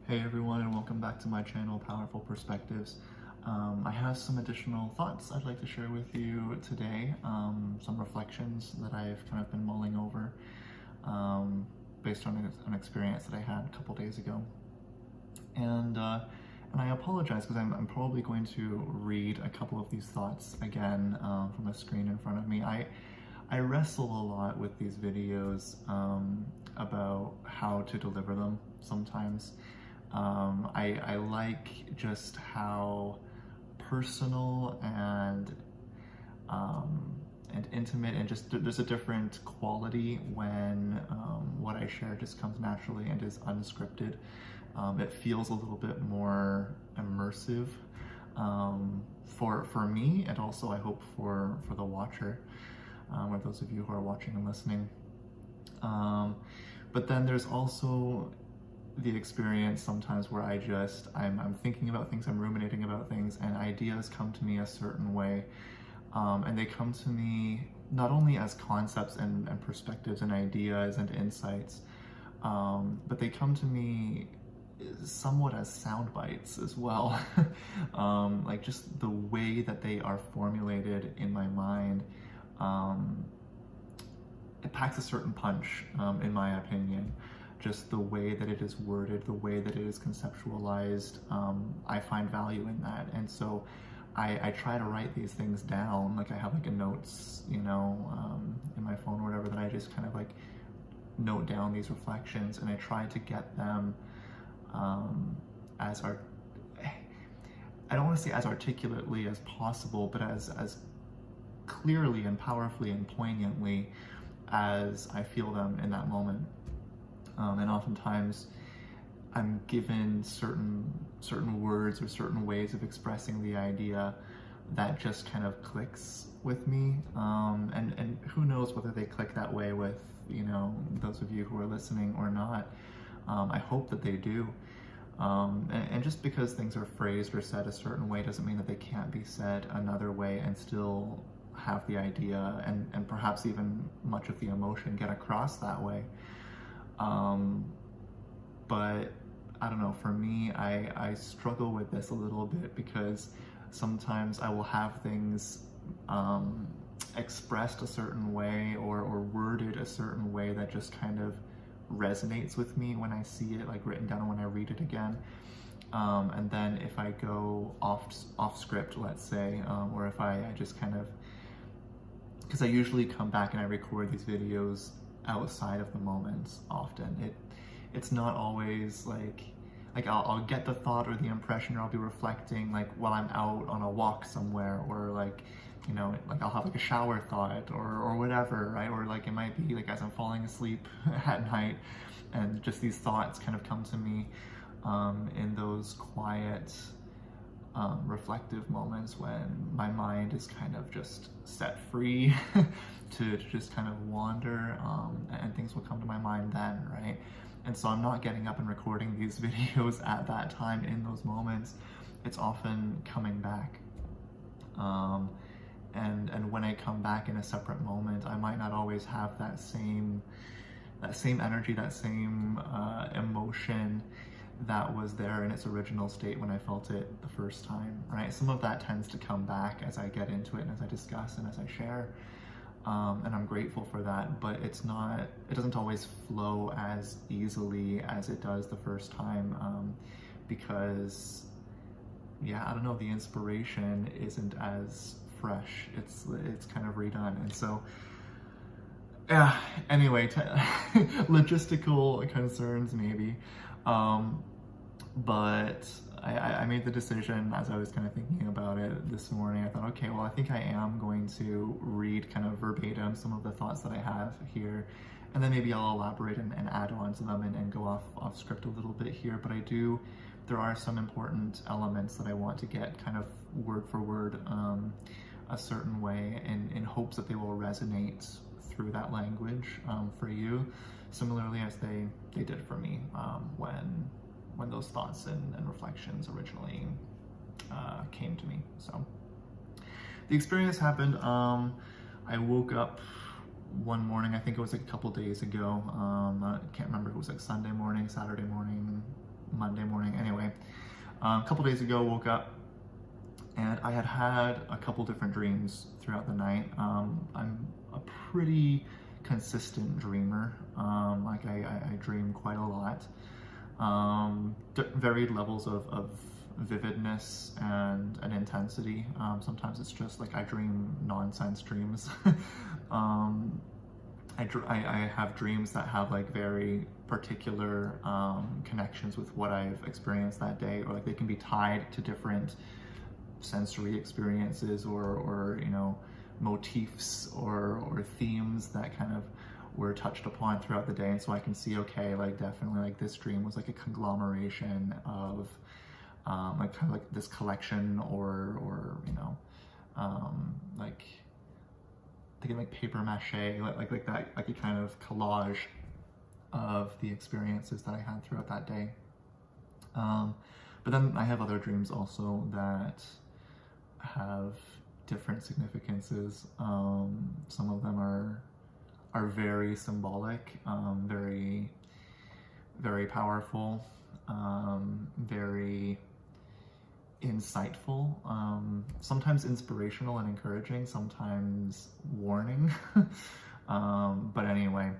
Hey everyone, and welcome back to my channel, Powerful Perspectives. I have some additional thoughts I'd like to share with you today, some reflections that I've kind of been mulling over based on an experience that I had a couple days ago. And I apologize because I'm probably going to read a couple of these thoughts again from the screen in front of me. I wrestle a lot with these videos about how to deliver them sometimes. I like just how personal and intimate, and just there's a different quality when what I share just comes naturally and is unscripted. It feels a little bit more immersive for me, and also I hope for the watcher, or those of you who are watching and listening. But then there's also the experience sometimes where I'm thinking about things, I'm ruminating about things, and ideas come to me a certain way. And they come to me not only as concepts and perspectives and ideas and insights, but they come to me somewhat as sound bites as well. Like just the way that they are formulated in my mind, it packs a certain punch, in my opinion. Just the way that it is worded, the way that it is conceptualized, I find value in that. And so I try to write these things down. Like I have like a notes, in my phone or whatever, that I just kind of like note down these reflections, and I try to get them I don't want to say as articulately as possible, but as clearly and powerfully and poignantly as I feel them in that moment. And oftentimes I'm given certain words or certain ways of expressing the idea that just kind of clicks with me. And who knows whether they click that way with, those of you who are listening or not. I hope that they do. And just because things are phrased or said a certain way doesn't mean that they can't be said another way and still have the idea and perhaps even much of the emotion get across that way. But I don't know, for me, I struggle with this a little bit because sometimes I will have things expressed a certain way or worded a certain way that just kind of resonates with me when I see it, like written down, when I read it again. And then if I go off script, let's say, or if I just kind of, because I usually come back and I record these videos outside of the moments often. It's not always like I'll get the thought or the impression, or I'll be reflecting like while I'm out on a walk somewhere, or like I'll have like a shower thought or whatever, right? Or like it might be like as I'm falling asleep at night, and just these thoughts kind of come to me in those quiet reflective moments when my mind is kind of just set free to just kind of wander, and things will come to my mind then, right? And so I'm not getting up and recording these videos at that time in those moments. It's often coming back. And when I come back in a separate moment, I might not always have that same energy, that same emotion that was there in its original state when I felt it the first time, right? Some of that tends to come back as I get into it and as I discuss and as I share. And I'm grateful for that, but it doesn't always flow as easily as it does the first time, because, yeah, I don't know, the inspiration isn't as fresh. It's kind of redone. And so, yeah, anyway, logistical concerns maybe. But I made the decision as I was kind of thinking about it this morning. I thought, okay, well, I think I am going to read kind of verbatim some of the thoughts that I have here, and then maybe I'll elaborate and add on to them and go off script a little bit here. But there are some important elements that I want to get kind of word for word a certain way, in hopes that they will resonate through that language for you, similarly as they did for me when those thoughts and reflections originally came to me. So the experience happened. I woke up one morning, I think it was like a couple days ago. I can't remember if it was like Sunday morning, Saturday morning, Monday morning. A couple days ago, woke up and I had a couple different dreams throughout the night. I'm a pretty consistent dreamer. Like I dream quite a lot. Varied levels of vividness and intensity. Sometimes it's just like I dream nonsense dreams. I have dreams that have like very particular connections with what I've experienced that day, or like they can be tied to different sensory experiences or you know, motifs or themes that kind of were touched upon throughout the day. And so I can see, okay, like definitely like this dream was like a conglomeration of like kind of like this collection or you know, like thinking like paper mache, like that, like a kind of collage of the experiences that I had throughout that day. But then I have other dreams also that have different significances. Some of them are very symbolic, very, very powerful, very insightful, sometimes inspirational and encouraging, sometimes warning. But anyway,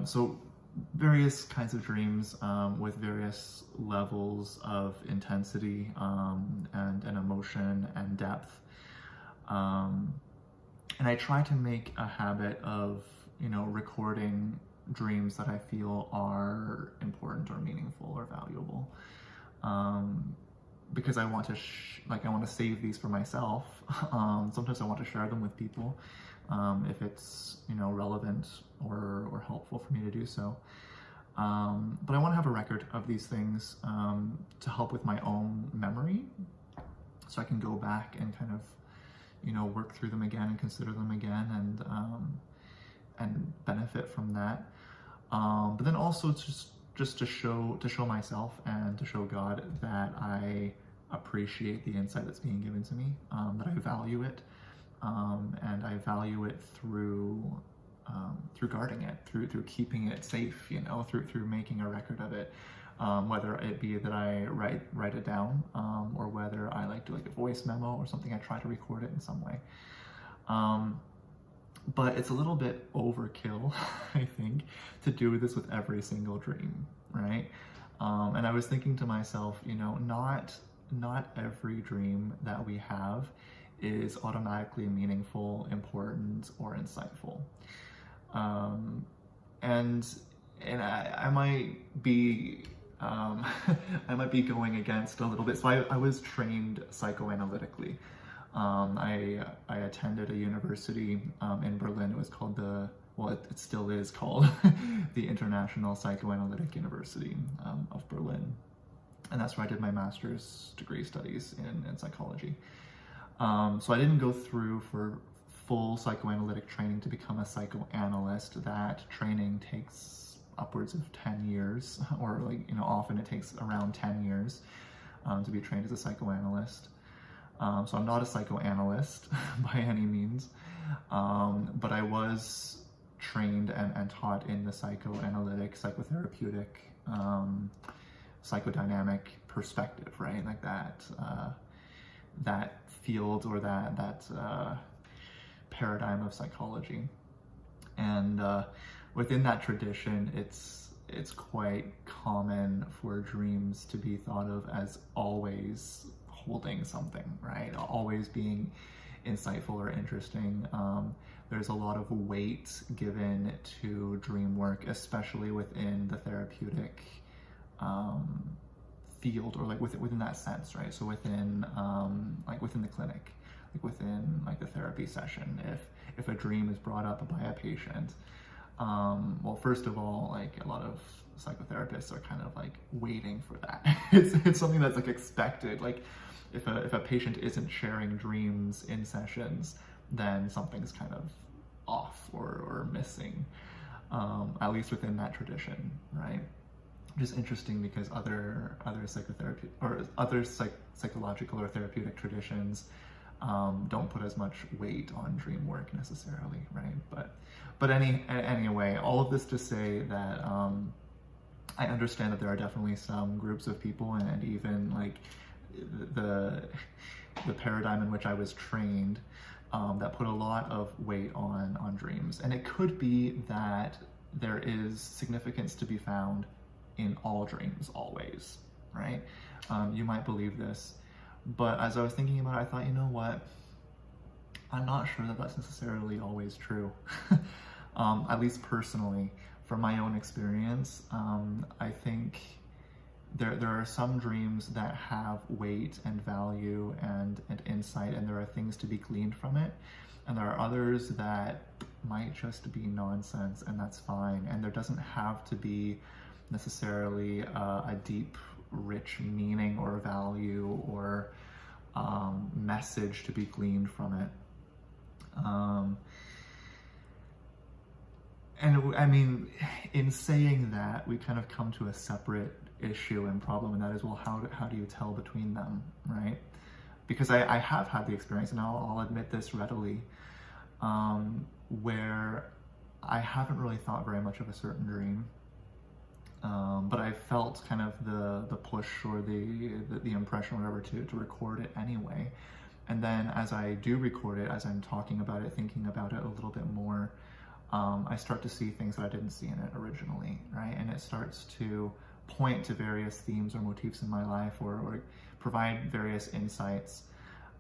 so various kinds of dreams with various levels of intensity and emotion and depth. And I try to make a habit of, you know, recording dreams that I feel are important or meaningful or valuable. Because I want to I want to save these for myself. Sometimes I want to share them with people if it's, you know, relevant or helpful for me to do so. But I want to have a record of these things to help with my own memory, so I can go back and kind of, you know, work through them again and consider them again and benefit from that. But then also just to show myself and to show God that I appreciate the insight that's being given to me, that I value it, and I value it through guarding it, through keeping it safe, you know, through making a record of it, whether it be that I write it down, or whether I like do like a voice memo or something. I try to record it in some way. But it's a little bit overkill, I think, to do this with every single dream, right? And I was thinking to myself, you know, not every dream that we have is automatically meaningful, important, or insightful. And I might be I might be going against a little bit. So I was trained psychoanalytically. I attended a university in Berlin. It was called it still is called the International Psychoanalytic University of Berlin. And that's where I did my master's degree studies in psychology. So I didn't go through for full psychoanalytic training to become a psychoanalyst. That training takes upwards of 10 years, or like, you know, often it takes around 10 years to be trained as a psychoanalyst. So I'm not a psychoanalyst by any means, but I was trained and taught in the psychoanalytic, psychotherapeutic, psychodynamic perspective, right? Like that field or that paradigm of psychology. And within that tradition, it's quite common for dreams to be thought of as always holding something, right? Always being insightful or interesting. There's a lot of weight given to dream work, especially within the therapeutic field, or like within that sense, right? So within within the clinic, like within like the therapy session, if a dream is brought up by a patient, well, first of all, like a lot of psychotherapists are kind of like waiting for that. It's something that's like expected. Like if a patient isn't sharing dreams in sessions, then something's kind of off or missing, at least within that tradition, right? Which is interesting because other psychotherapy or other psychological or therapeutic traditions don't put as much weight on dream work necessarily, right? But anyway, all of this to say that I understand that there are definitely some groups of people, and even like the paradigm in which I was trained, that put a lot of weight on dreams. And it could be that there is significance to be found in all dreams always, right? You might believe this, but as I was thinking about it, I thought, you know what? I'm not sure that that's necessarily always true. At least personally, from my own experience, I think there are some dreams that have weight and value and insight, and there are things to be gleaned from it. And there are others that might just be nonsense, and that's fine. And there doesn't have to be necessarily a deep, rich meaning or value or message to be gleaned from it. And I mean, in saying that, we kind of come to a separate issue and problem, and that is, well, how do you tell between them, right? Because I have had the experience, and I'll admit this readily, where I haven't really thought very much of a certain dream, but I felt kind of the push or the impression or whatever to record it anyway. And then as I do record it, as I'm talking about it, thinking about it a little bit more, I start to see things that I didn't see in it originally, right? And it starts to point to various themes or motifs in my life, or provide various insights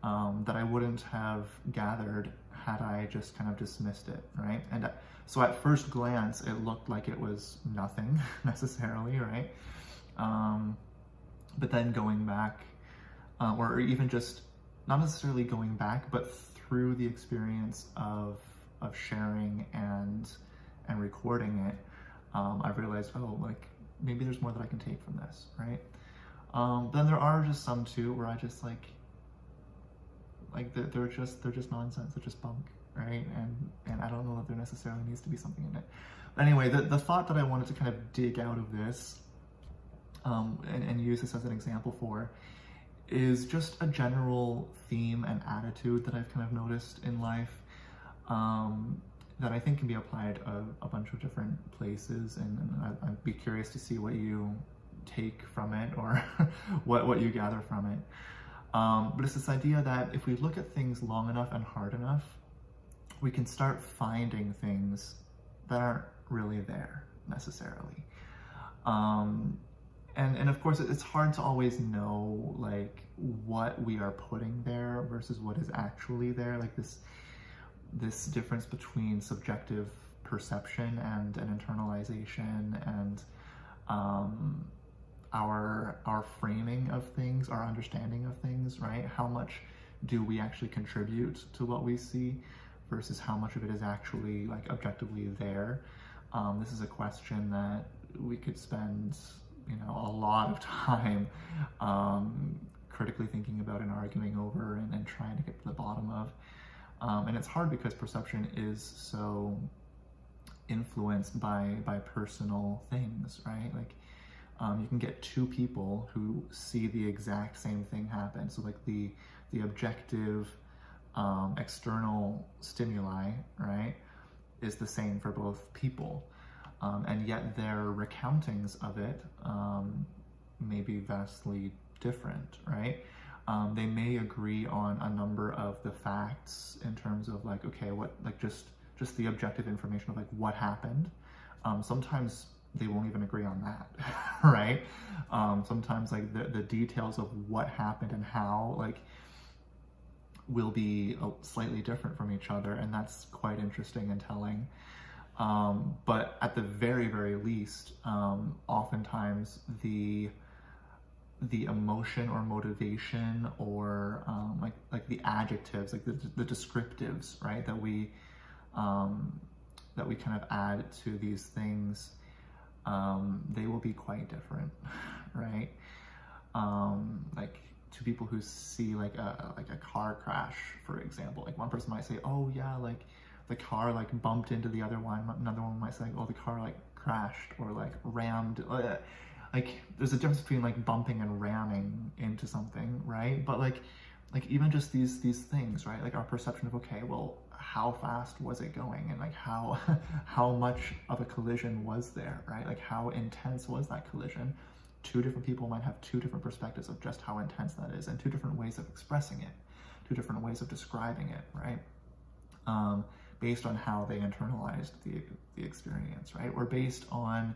that I wouldn't have gathered had I just kind of dismissed it, right? And so at first glance, it looked like it was nothing necessarily, right? But then going back, or even just not necessarily going back, but through the experience of sharing and recording it, I realized, oh, like maybe there's more that I can take from this, right? Then there are just some too where I just like they're just nonsense, they're just bunk, right? And I don't know that there necessarily needs to be something in it. But anyway, the thought that I wanted to kind of dig out of this, and use this as an example for, is just a general theme and attitude that I've kind of noticed in life, that I think can be applied a bunch of different places, and I'd be curious to see what you take from it, or what you gather from it. But it's this idea that if we look at things long enough and hard enough, we can start finding things that aren't really there necessarily. And of course, it's hard to always know like what we are putting there versus what is actually there, like this difference between subjective perception and an internalization, and our framing of things, our understanding of things, right? How much do we actually contribute to what we see versus how much of it is actually like objectively there? This is a question that we could spend, a lot of time critically thinking about and arguing over and trying to get to the bottom of. And it's hard because perception is so influenced by personal things, right? Like you can get two people who see the exact same thing happen. So like the objective external stimuli, right, is the same for both people. And yet their recountings of it may be vastly different, right? They may agree on a number of the facts in terms of like, okay, what, like just the objective information of like what happened. Sometimes they won't even agree on that, right? Sometimes like the details of what happened and how like will be slightly different from each other, and that's quite interesting and telling. But at the very, very least, oftentimes the emotion or motivation or like the adjectives, like the descriptives, right, that we kind of add to these things, they will be quite different, right? Like to people who see like a car crash, for example, like one person might say, oh yeah, like the car like bumped into the other one. Another one might say, oh, the car like crashed or like rammed. Like there's a difference between like bumping and ramming into something, right? But like even just these things, right? Like our perception of, okay, well, how fast was it going, and like how how much of a collision was there, right? Like how intense was that collision? Two different people might have two different perspectives of just how intense that is, and two different ways of expressing it, two different ways of describing it, right? Based on how they internalized the experience, right? Or based on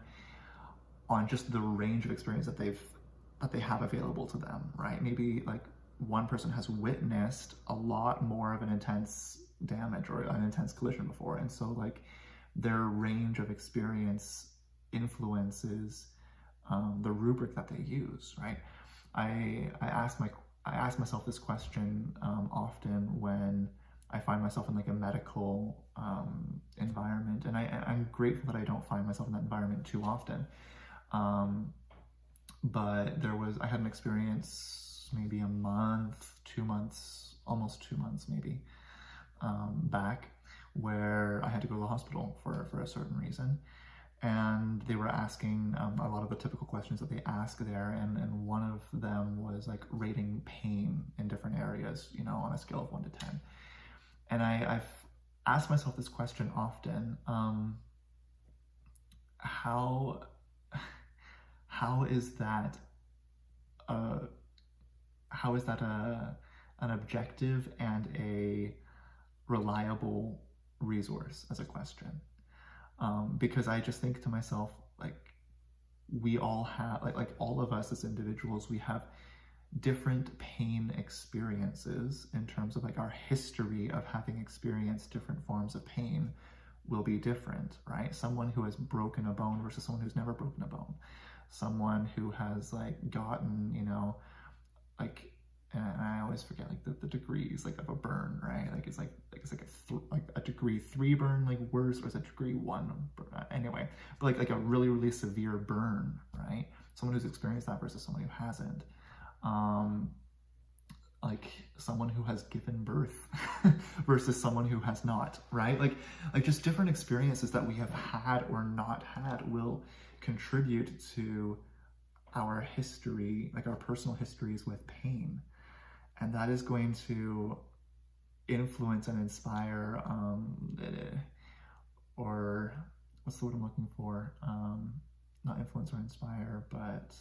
just the range of experience that they have available to them, right? Maybe like one person has witnessed a lot more of an intense damage or an intense collision before, and so like their range of experience influences the rubric that they use, right? I ask myself this question often when I find myself in like a medical environment, and I'm grateful that I don't find myself in that environment too often. But I had an experience maybe a month, 2 months, almost 2 months maybe, back, where I had to go to the hospital for a certain reason. And they were asking a lot of the typical questions that they ask there, and one of them was like rating pain in different areas, you know, on a scale of 1 to 10. And I've asked myself this question often: how is that an objective and a reliable resource as a question? Because I just think to myself, like, we all have, like all of us as individuals, we have different pain experiences in terms of like our history of having experienced different forms of pain will be different, right? Someone who has broken a bone versus someone who's never broken a bone. Someone who has like gotten, you know, like, and I always forget like the degrees like of a burn, right? Like it's like a degree 3 burn like worse, or is a degree 1 burn? Anyway, but like a really, really severe burn, right? Someone who's experienced that versus someone who hasn't. Like someone who has given birth versus someone who has not, right? Like just different experiences that we have had or not had will contribute to our history, like our personal histories with pain. And that is going to influence and inspire, or what's the word I'm looking for? Not influence or inspire, but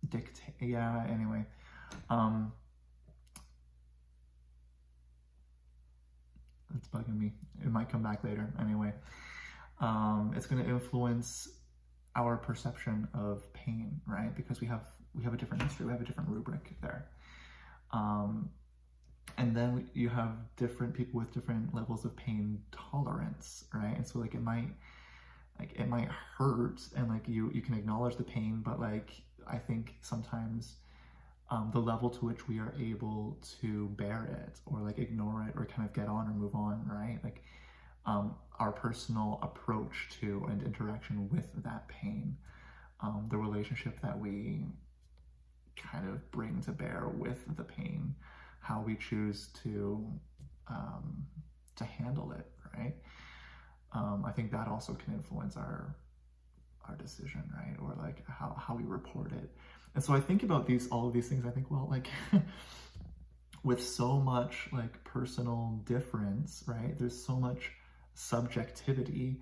dictate. Yeah, anyway. It's bugging me. It might come back later. Anyway, it's going to influence our perception of pain, right? Because we have a different history, we have a different rubric there. And then you have different people with different levels of pain tolerance, right? And so like it might hurt, and like you can acknowledge the pain, but like I think sometimes the level to which we are able to bear it or like ignore it or kind of get on or move on, right? Like our personal approach to and interaction with that pain, the relationship that we kind of bring to bear with the pain, how we choose to handle it, right? I think that also can influence our decision, right? Or like how we report it. And so I think about all of these things, I think, well, like with so much like personal difference, right? There's so much subjectivity.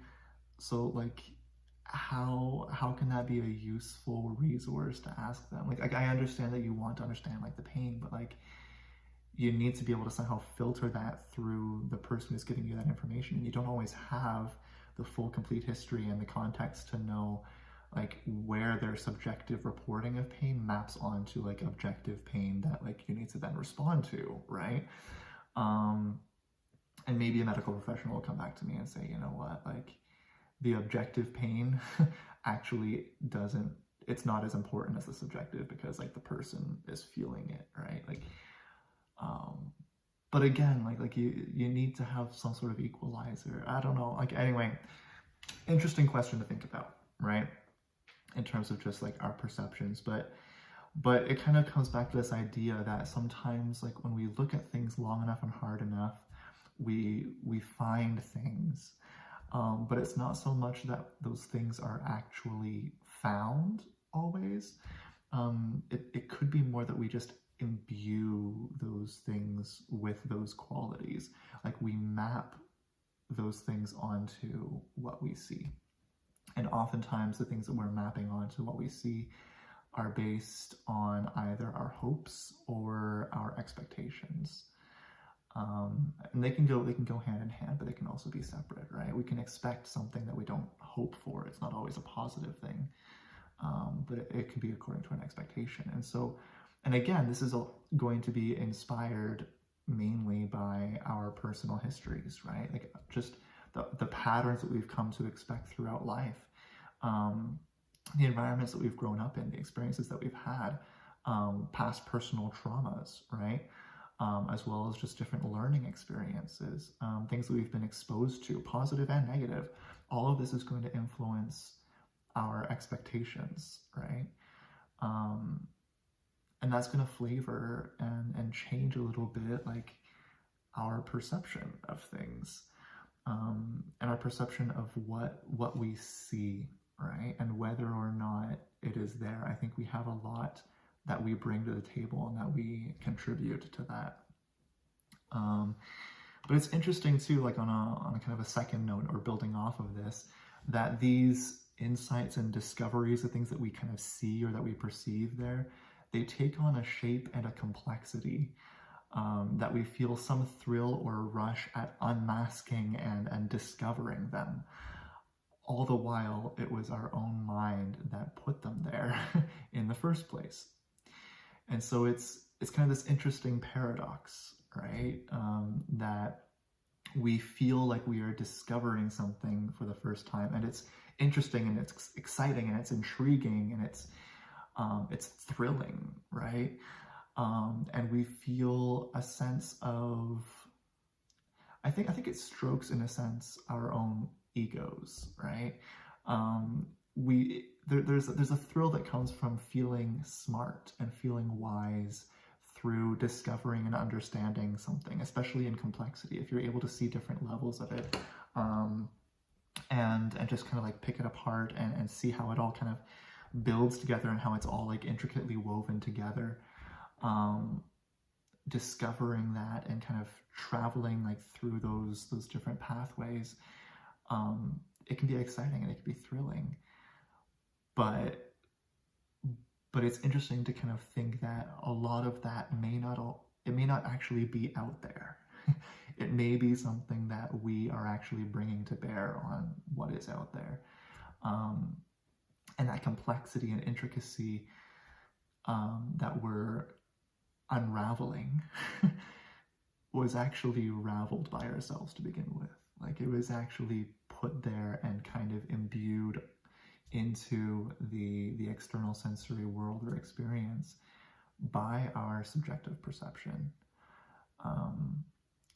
So like how can that be a useful resource to ask them? Like I understand that you want to understand like the pain, but like you need to be able to somehow filter that through the person who's giving you that information. And you don't always have the full complete history and the context to know like where their subjective reporting of pain maps onto like objective pain that like you need to then respond to, right? And maybe a medical professional will come back to me and say, you know what, like the objective pain actually it's not as important as the subjective, because like the person is feeling it, right? Like but again, like you need to have some sort of equalizer. I don't know. Like anyway, interesting question to think about, right? In terms of just like our perceptions, but it kind of comes back to this idea that sometimes like when we look at things long enough and hard enough, we find things, but it's not so much that those things are actually found always. It could be more that we just imbue those things with those qualities. Like we map those things onto what we see. And oftentimes the things that we're mapping onto what we see are based on either our hopes or our expectations. And they can go hand in hand, but they can also be separate, right? We can expect something that we don't hope for. It's not always a positive thing, but it can be according to an expectation. And so, and again, this is going to be inspired mainly by our personal histories, right? Like just the patterns that we've come to expect throughout life, the environments that we've grown up in, the experiences that we've had, past personal traumas, right? As well as just different learning experiences, things that we've been exposed to, positive and negative. All of this is going to influence our expectations, right? And that's going to flavor and change a little bit like our perception of things, and our perception of what we see, right? And whether or not it is there. I think we have a lot that we bring to the table and that we contribute to that. But it's interesting too, like on a kind of a second note, or building off of this, that these insights and discoveries, the things that we kind of see or that we perceive there, they take on a shape and a complexity that we feel some thrill or rush at unmasking and discovering them. All the while, it was our own mind that put them there in the first place. And so it's kind of this interesting paradox, right? That we feel like we are discovering something for the first time, and it's interesting and it's exciting and it's intriguing and it's thrilling, right? And we feel a sense of, I think it strokes in a sense our own egos, right? There's a thrill that comes from feeling smart and feeling wise through discovering and understanding something, especially in complexity. If you're able to see different levels of it, and just kind of like pick it apart and see how it all kind of builds together and how it's all like intricately woven together, discovering that and kind of traveling like through those different pathways, it can be exciting and it can be thrilling. But it's interesting to kind of think that a lot of that may not actually be out there. It may be something that we are actually bringing to bear on what is out there. And that complexity and intricacy that we're unraveling was actually raveled by ourselves to begin with. Like it was actually put there and kind of imbued into the external sensory world or experience by our subjective perception.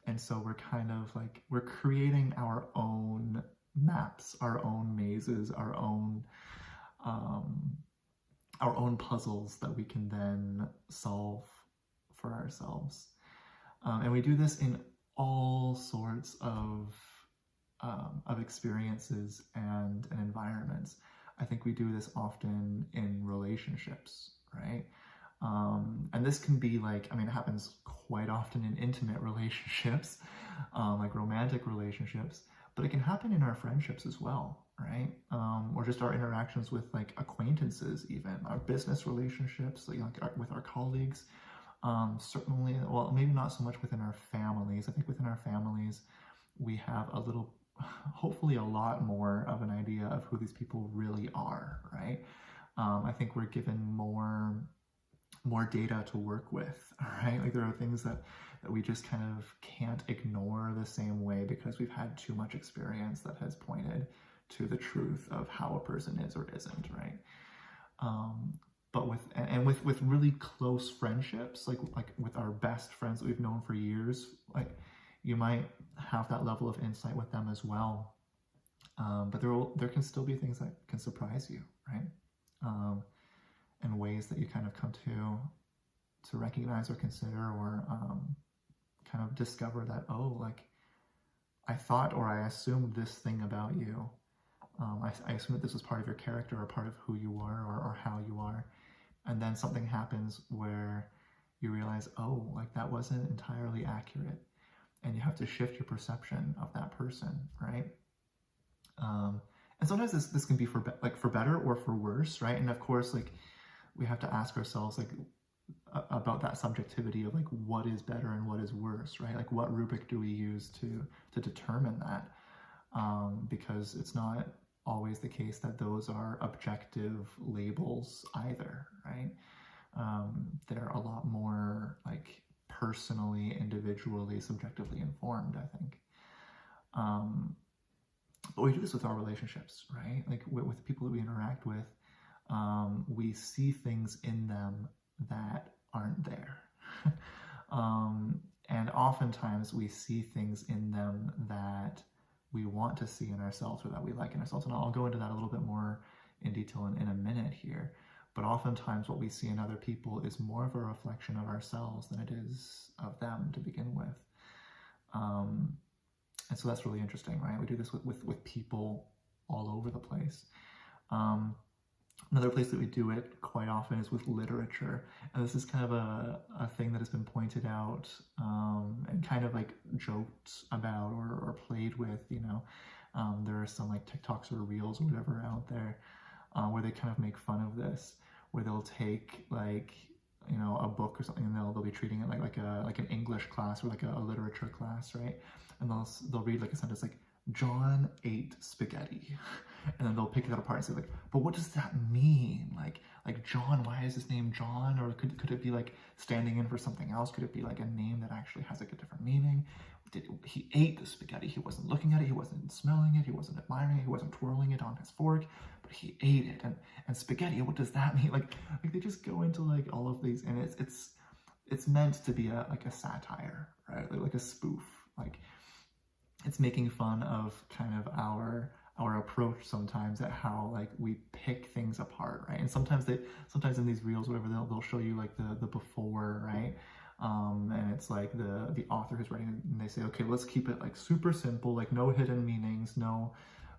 And so we're kind of like, we're creating our own maps, our own mazes, our own puzzles that we can then solve for ourselves. And we do this in all sorts of experiences and environments. I think we do this often in relationships, right? And this can be like, I mean, it happens quite often in intimate relationships, like romantic relationships, but it can happen in our friendships as well, right? Or just our interactions with like acquaintances, even our business relationships, like with our colleagues. Certainly, well, maybe not so much within our families. I think within our families, we have hopefully a lot more of an idea of who these people really are, right? I think we're given more data to work with, right? Like there are things that we just kind of can't ignore the same way because we've had too much experience that has pointed to the truth of how a person is or isn't, right? But with really close friendships, like with our best friends that we've known for years, like you might have that level of insight with them as well. But there can still be things that can surprise you, right? And ways that you kind of come to recognize or consider or kind of discover that, oh, like I thought or I assumed this thing about you. I assumed that this was part of your character or part of who you are or how you are. And then something happens where you realize, oh, like that wasn't entirely accurate, and you have to shift your perception of that person, right? And sometimes this can be for better or for worse, right? And of course, like we have to ask ourselves like about that subjectivity of like what is better and what is worse, right? Like what rubric do we use to determine that? Because it's not always the case that those are objective labels either, right? They're a lot more like personally, individually, subjectively informed, I think. But we do this with our relationships, right? Like with the people that we interact with, we see things in them that aren't there. And oftentimes we see things in them that we want to see in ourselves or that we like in ourselves. And I'll go into that a little bit more in detail in a minute here. But oftentimes what we see in other people is more of a reflection of ourselves than it is of them to begin with. And so that's really interesting, right? We do this with people all over the place. Another place that we do it quite often is with literature. And this is kind of a thing that has been pointed out and kind of like joked about or played with, you know. There are some like TikToks or Reels or whatever out there where they kind of make fun of this, where they'll take like, you know, a book or something and they'll be treating it like an English class or like a literature class, right? And they'll read like a sentence like, John ate spaghetti. And then they'll pick it apart and say like, but what does that mean? Like John, why is his name John? Or could it be like standing in for something else? Could it be like a name that actually has like a different meaning? He ate the spaghetti. He wasn't looking at it. He wasn't smelling it. He wasn't admiring it. He wasn't twirling it on his fork, but he ate it. And spaghetti, what does that mean? Like they just go into like all of these, and it's meant to be a satire, right? Like a spoof. Like it's making fun of kind of our approach sometimes at how like we pick things apart, right? And sometimes in these reels, whatever, they'll show you like the before, right? And it's like the author who's writing, and they say, okay, let's keep it like super simple, like no hidden meanings, no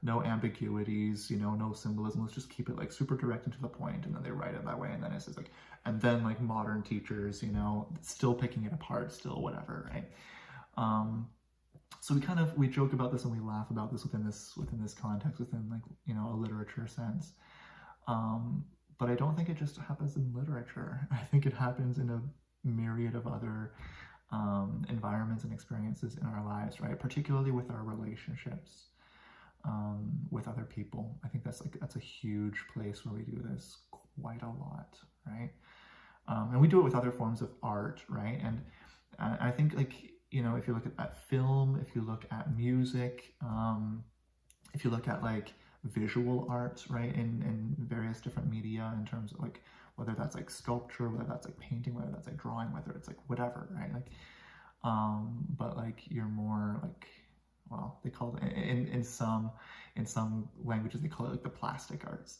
ambiguities, you know, no symbolism. Let's just keep it like super direct and to the point. And then they write it that way, and then it says like, and then like modern teachers, you know, still picking it apart, still whatever, right? So we joke about this and we laugh about this within this context, within like, you know, a literature sense. But I don't think it just happens in literature. I think it happens in a myriad of other environments and experiences in our lives, right? Particularly with our relationships with other people. I think that's a huge place where we do this quite a lot, right? And we do it with other forms of art, right? And I think like, you know, if you look at film, if you look at music, if you look at like visual arts, right, in various different media, in terms of like whether that's like sculpture, whether that's like painting, whether that's like drawing, whether it's like whatever, right? Like, but like you're more like, well, they call it in some languages they call it like the plastic arts,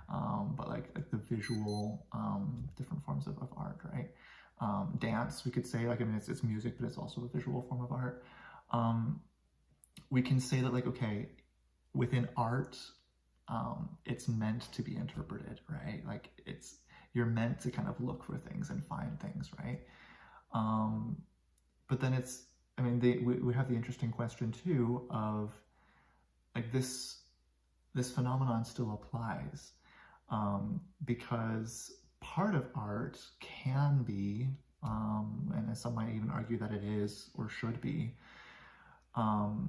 but like the visual different forms of art, right? Dance, we could say, like, I mean, it's music, but it's also a visual form of art. We can say that, like, okay, within art, it's meant to be interpreted, right? Like, you're meant to kind of look for things and find things, right? But then we have the interesting question too of, like, this phenomenon still applies, because part of art can be, and some might even argue that it is or should be,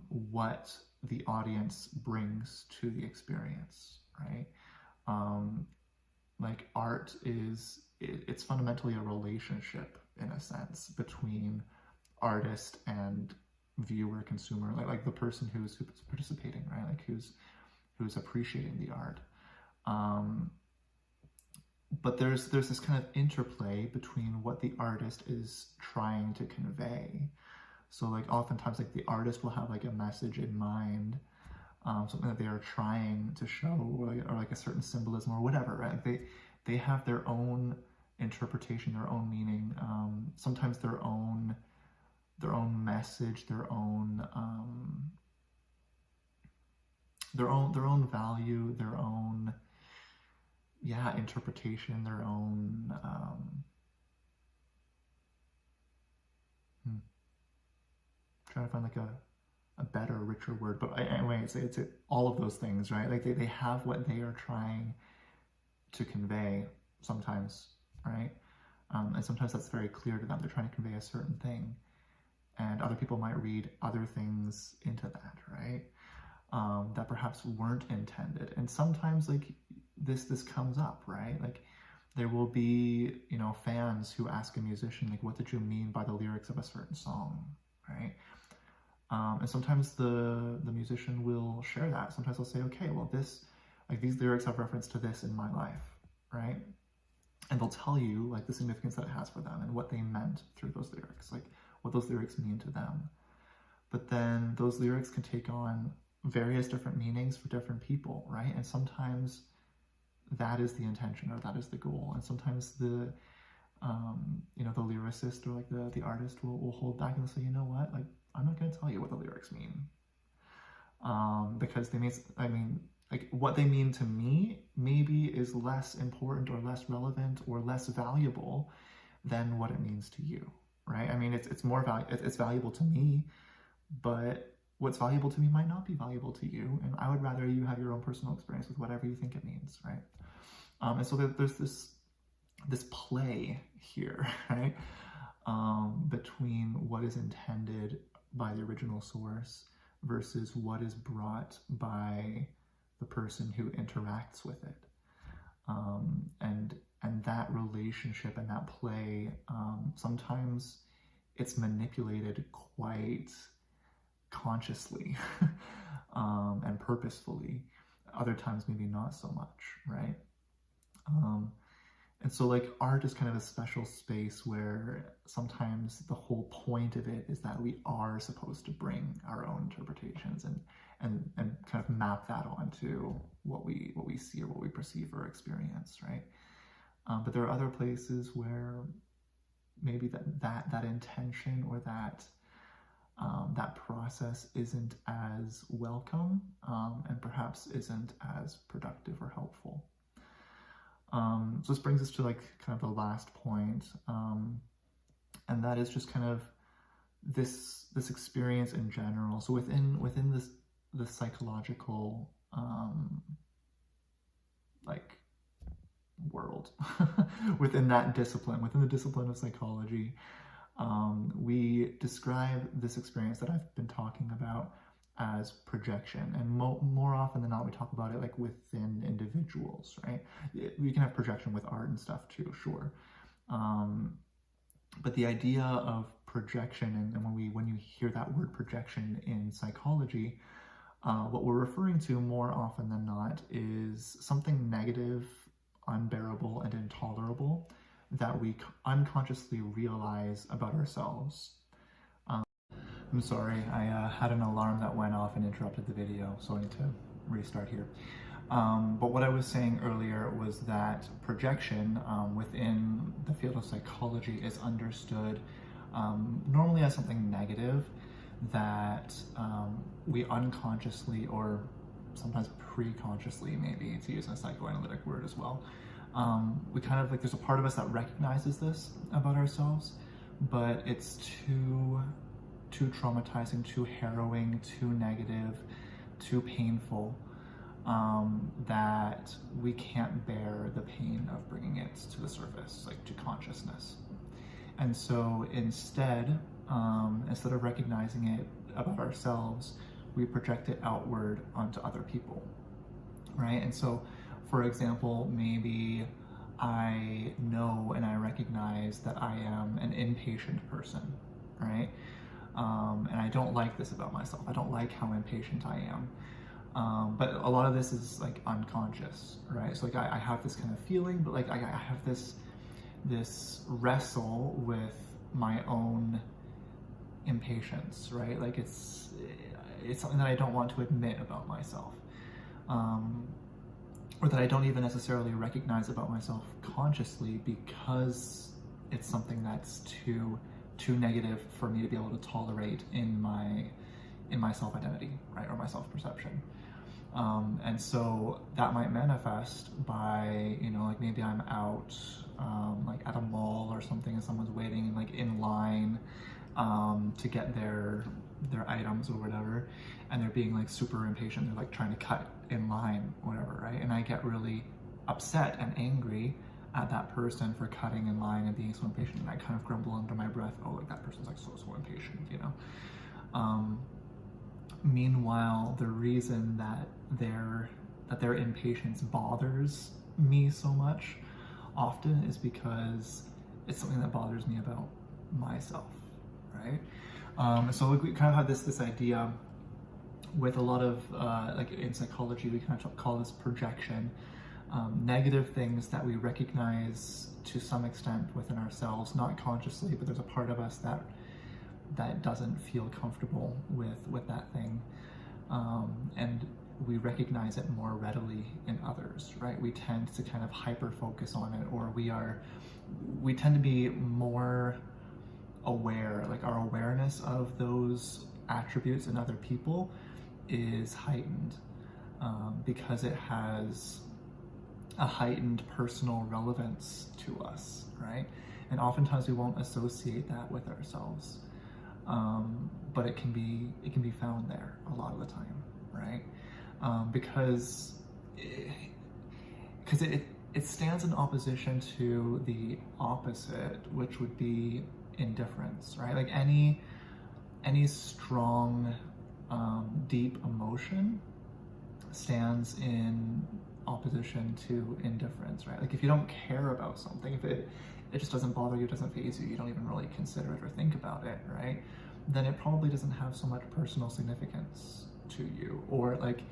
what the audience brings to the experience, right? Like art it's fundamentally a relationship in a sense between artist and viewer, consumer, like the person who's participating, right? Like who's appreciating the art. But there's this kind of interplay between what the artist is trying to convey. So like oftentimes like the artist will have like a message in mind, something that they are trying to show, or like a certain symbolism or whatever, right? They have their own interpretation, their own meaning, sometimes their own message, their own value, their own interpretation, their own trying to find like a better, richer word, but anyway, it's all of those things, right? Like they have what they are trying to convey sometimes, right? And sometimes that's very clear to them. They're trying to convey a certain thing, and other people might read other things into that, right? That perhaps weren't intended. And sometimes like this comes up, right? Like there will be, you know, fans who ask a musician, like, what did you mean by the lyrics of a certain song, right? And sometimes the musician will share that. Sometimes they'll say, okay, well, these lyrics have reference to this in my life, right? And they'll tell you like the significance that it has for them and what they meant through those lyrics, like what those lyrics mean to them. But then those lyrics can take on various different meanings for different people, right? And sometimes that is the intention, or that is the goal. And sometimes the you know, the lyricist or like the artist will hold back and say, you know what, like I'm not going to tell you what the lyrics mean, because they mean, I mean, like what they mean to me maybe is less important or less relevant or less valuable than what it means to you, right? I mean, it's more it's valuable to me, but what's valuable to me might not be valuable to you, and I would rather you have your own personal experience with whatever you think it means, right? And so there's this play here, right, between what is intended by the original source versus what is brought by the person who interacts with it, and that relationship and that play, sometimes it's manipulated quite consciously and purposefully. Other times maybe not so much, right? And so like art is kind of a special space where sometimes the whole point of it is that we are supposed to bring our own interpretations and kind of map that onto what we see or what we perceive or experience, right? But there are other places where maybe that intention or that process isn't as welcome, and perhaps isn't as productive or helpful. So this brings us to like kind of the last point, and that is just kind of this experience in general. So within this psychological like world, within that discipline, within the discipline of psychology, we describe this experience that I've been talking about as projection, and more often than not we talk about it like within individuals, right? We can have projection with art and stuff too, sure, but the idea of projection, and when you hear that word projection in psychology, what we're referring to more often than not is something negative, unbearable, and intolerable that we unconsciously realize about ourselves. I'm sorry, I had an alarm that went off and interrupted the video, so I need to restart here. But what I was saying earlier was that projection within the field of psychology is understood normally as something negative that we unconsciously, or sometimes pre-consciously maybe, to use a psychoanalytic word as well, we kind of like, there's a part of us that recognizes this about ourselves, but it's too traumatizing, too harrowing, too negative, too painful, that we can't bear the pain of bringing it to the surface, like to consciousness. And so instead of recognizing it about ourselves, we project it outward onto other people, right? And so, for example, maybe I know and I recognize that I am an impatient person, right? And I don't like this about myself. I don't like how impatient I am. But a lot of this is like unconscious, right? So like I have this kind of feeling, but like I have this wrestle with my own impatience, right? Like it's something that I don't want to admit about myself, or that I don't even necessarily recognize about myself consciously, because it's something that's too negative for me to be able to tolerate in my self-identity, right, or my self-perception. And so that might manifest by, you know, like maybe I'm out like at a mall or something and someone's waiting like in line to get their items or whatever, and they're being like super impatient. They're like trying to cut in line, whatever, right? And I get really upset and angry at that person for cutting in line and being so impatient, and I kind of grumble under my breath, oh, like that person's like so impatient, you know. Meanwhile, the reason that their impatience bothers me so much often is because it's something that bothers me about myself, right? So like, we kind of have this idea with a lot of like in psychology, we kind of call this projection. Negative things that we recognize to some extent within ourselves, not consciously, but there's a part of us that doesn't feel comfortable with that thing, and we recognize it more readily in others, right? We tend to kind of hyper focus on it, or we tend to be more aware, like our awareness of those attributes in other people is heightened because it has a heightened personal relevance to us, right? And oftentimes we won't associate that with ourselves, but it can be found there a lot of the time, right? Because it stands in opposition to the opposite, which would be indifference, right? Like any strong, deep emotion stands in opposition to indifference, right? Like if you don't care about something, if it just doesn't bother you, doesn't faze you, you don't even really consider it or think about it, right? Then it probably doesn't have so much personal significance to you, or like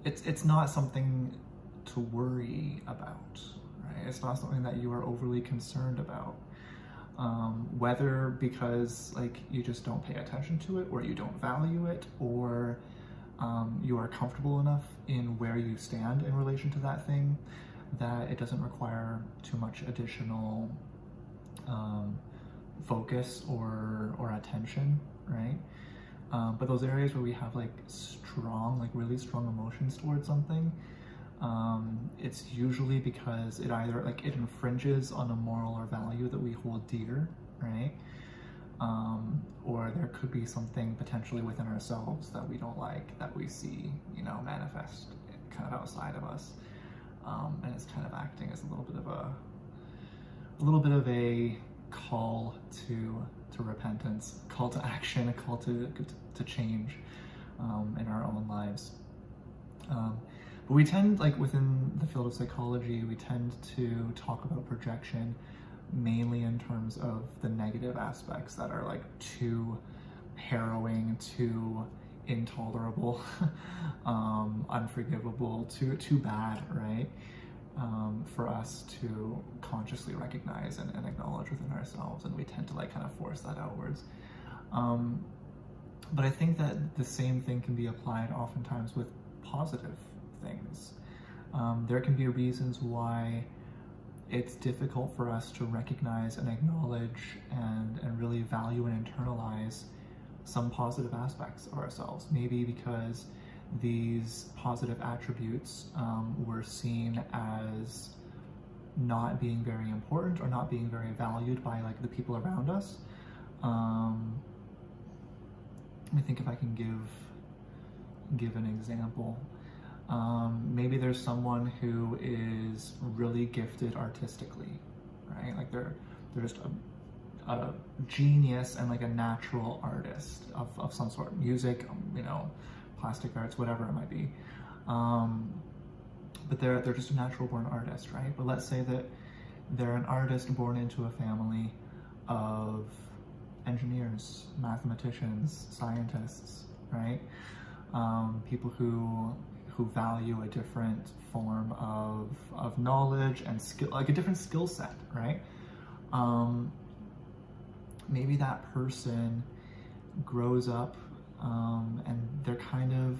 it's not something to worry about, right? It's not something that you are overly concerned about. Whether because like you just don't pay attention to it, or you don't value it, or you are comfortable enough in where you stand in relation to that thing that it doesn't require too much additional focus or attention, right? But those areas where we have like really strong emotions towards something, it's usually because it either like it infringes on a moral or value that we hold dear, right? Or there could be something potentially within ourselves that we don't like, that we see, you know, manifest kind of outside of us, and it's kind of acting as a little bit of a call to repentance, a call to action, a call to change in our own lives. But we tend, like within the field of psychology, we tend to talk about projection mainly in terms of the negative aspects that are like too harrowing, too intolerable, unforgivable, too bad, right? For us to consciously recognize and acknowledge within ourselves, and we tend to like kind of force that outwards. But I think that the same thing can be applied oftentimes with positive things. There can be reasons why it's difficult for us to recognize and acknowledge and really value and internalize some positive aspects of ourselves. Maybe because these positive attributes were seen as not being very important or not being very valued by like the people around us. Let me think if I can give an example. Maybe there's someone who is really gifted artistically, right? Like they're just a genius and like a natural artist of some sort, music, you know, plastic arts, whatever it might be. But they're just a natural born artist, right? But let's say that they're an artist born into a family of engineers, mathematicians, scientists, right? People who value a different form of knowledge and skill, like a different skill set, right? Maybe that person grows up and they're kind of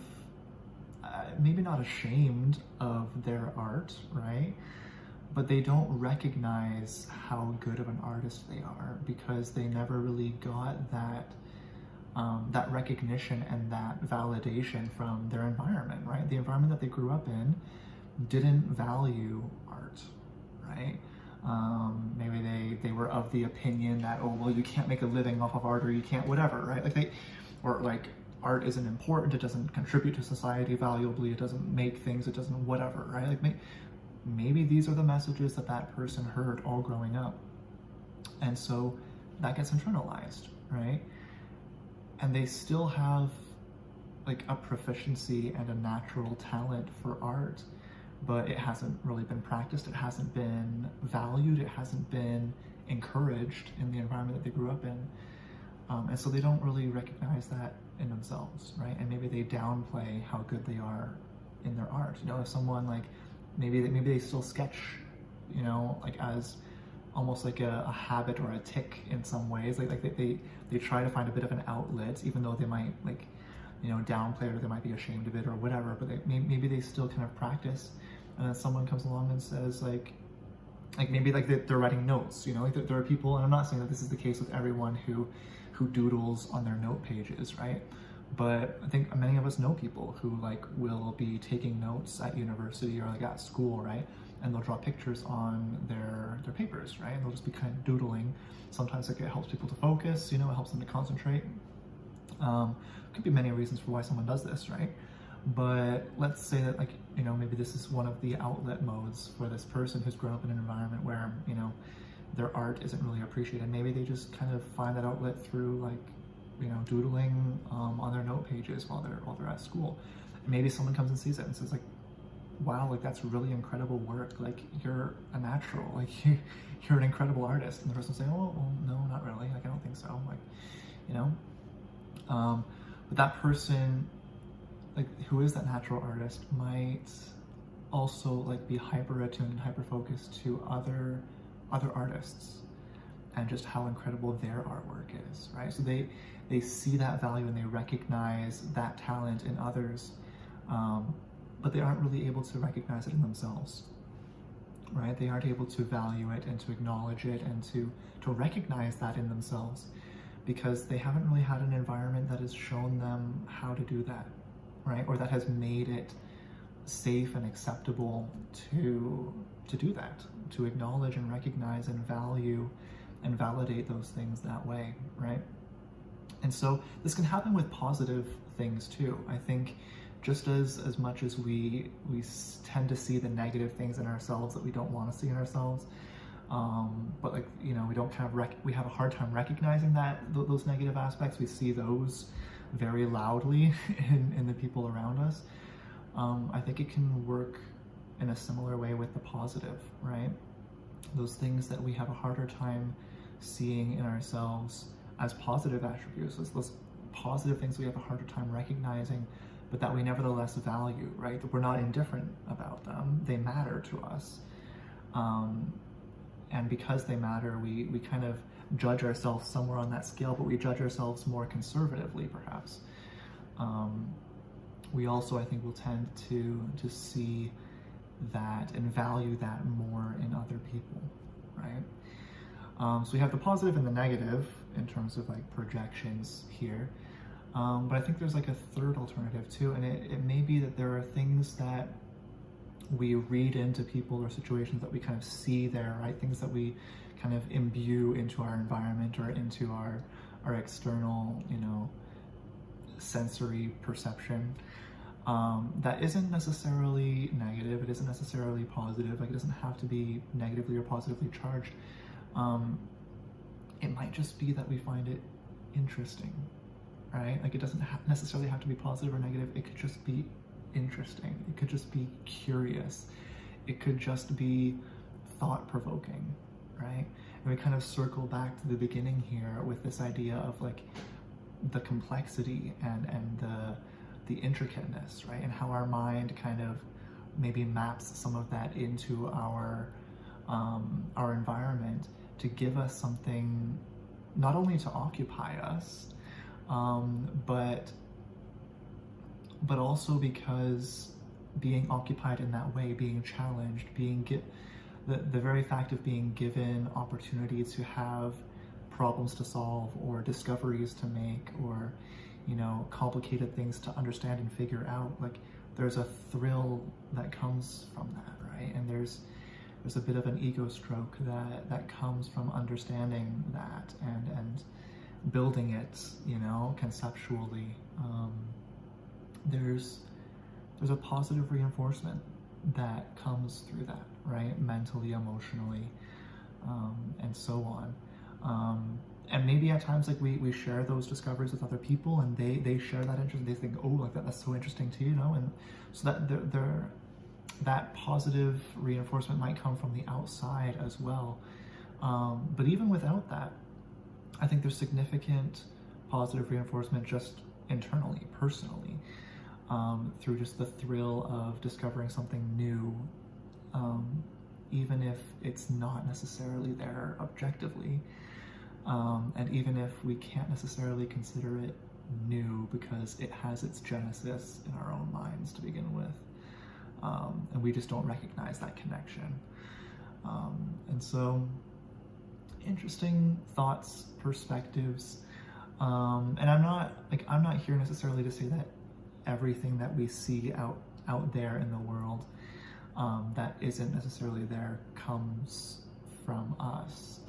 maybe not ashamed of their art, right? But they don't recognize how good of an artist they are because they never really got that recognition and that validation from their environment, right? The environment that they grew up in didn't value art, right? Maybe they were of the opinion that, oh, well, you can't make a living off of art, or you can't whatever, right? Like or like art isn't important, it doesn't contribute to society valuably, it doesn't make things, it doesn't whatever, right? Like maybe these are the messages that that person heard all growing up. And so that gets internalized, right? And they still have like a proficiency and a natural talent for art, but it hasn't really been practiced, it hasn't been valued, it hasn't been encouraged in the environment that they grew up in. And so they don't really recognize that in themselves, right? And maybe they downplay how good they are in their art. You know, if someone like, maybe they still sketch, you know, like as almost like a habit or a tick in some ways. Like they try to find a bit of an outlet, even though they might like, you know, downplay it, or they might be ashamed of it or whatever, but maybe they still kind of practice. And then someone comes along and says like maybe like they're writing notes, you know, like there are people, and I'm not saying that this is the case with everyone who doodles on their note pages, right? But I think many of us know people who like will be taking notes at university or like at school, right? And they'll draw pictures on their papers, right? And they'll just be kind of doodling. Sometimes like it helps people to focus, you know, it helps them to concentrate. Could be many reasons for why someone does this, right? But let's say that like, you know, maybe this is one of the outlet modes for this person who's grown up in an environment where, you know, their art isn't really appreciated. Maybe they just kind of find that outlet through like, you know, doodling on their note pages while they're at school. Maybe someone comes and sees it and says like, wow, like that's really incredible work. Like you're a natural, like you're an incredible artist. And the person will say, oh, well, no, not really. Like, I don't think so. Like, you know, but that person, like who is that natural artist, might also like be hyper attuned and hyper focused to other artists and just how incredible their artwork is, right? So they see that value and they recognize that talent in others, but they aren't really able to recognize it in themselves, right? They aren't able to value it and to acknowledge it and to recognize that in themselves, because they haven't really had an environment that has shown them how to do that, right? Or that has made it safe and acceptable to do that, to acknowledge and recognize and value and validate those things that way, right? And so this can happen with positive things too. I think just as much as we tend to see the negative things in ourselves that we don't want to see in ourselves, but like, you know, we have a hard time recognizing that those negative aspects. We see those very loudly in the people around us. I think it can work in a similar way with the positive, right? Those things that we have a harder time seeing in ourselves as positive attributes, those positive things we have a harder time recognizing, but that we nevertheless value, right? That we're not indifferent about them. They matter to us. And because they matter, we kind of judge ourselves somewhere on that scale, but we judge ourselves more conservatively, perhaps. We also, I think, will tend to see that and value that more in other people, right? So we have the positive and the negative in terms of like projections here. But I think there's like a third alternative too, and it may be that there are things that we read into people or situations that we kind of see there, right? Things that we kind of imbue into our environment or into our external, you know, sensory perception. That isn't necessarily negative, it isn't necessarily positive, like it doesn't have to be negatively or positively charged. It might just be that we find it interesting, right? Like it doesn't necessarily have to be positive or negative, it could just be interesting, it could just be curious, it could just be thought-provoking, right? And we kind of circle back to the beginning here with this idea of like the complexity and the intricateness, right? And how our mind kind of maybe maps some of that into our environment to give us something not only to occupy us, but also because being occupied in that way, being challenged, the very fact of being given opportunity to have problems to solve or discoveries to make or, you know, complicated things to understand and figure out, like there's a thrill that comes from that, right? And there's a bit of an ego stroke that comes from understanding that and building it, you know, conceptually, there's a positive reinforcement that comes through that, right? Mentally, emotionally, and so on. And maybe at times, like, we share those discoveries with other people, and they share that interest. They think, oh, like that's so interesting too, you know. And so that that positive reinforcement might come from the outside as well. But even without that, I think there's significant positive reinforcement just internally, personally, through just the thrill of discovering something new, even if it's not necessarily there objectively. And even if we can't necessarily consider it new because it has its genesis in our own minds to begin with. And we just don't recognize that connection. And so, interesting thoughts, perspectives. And I'm not here necessarily to say that everything that we see out there in the world that isn't necessarily there comes from us.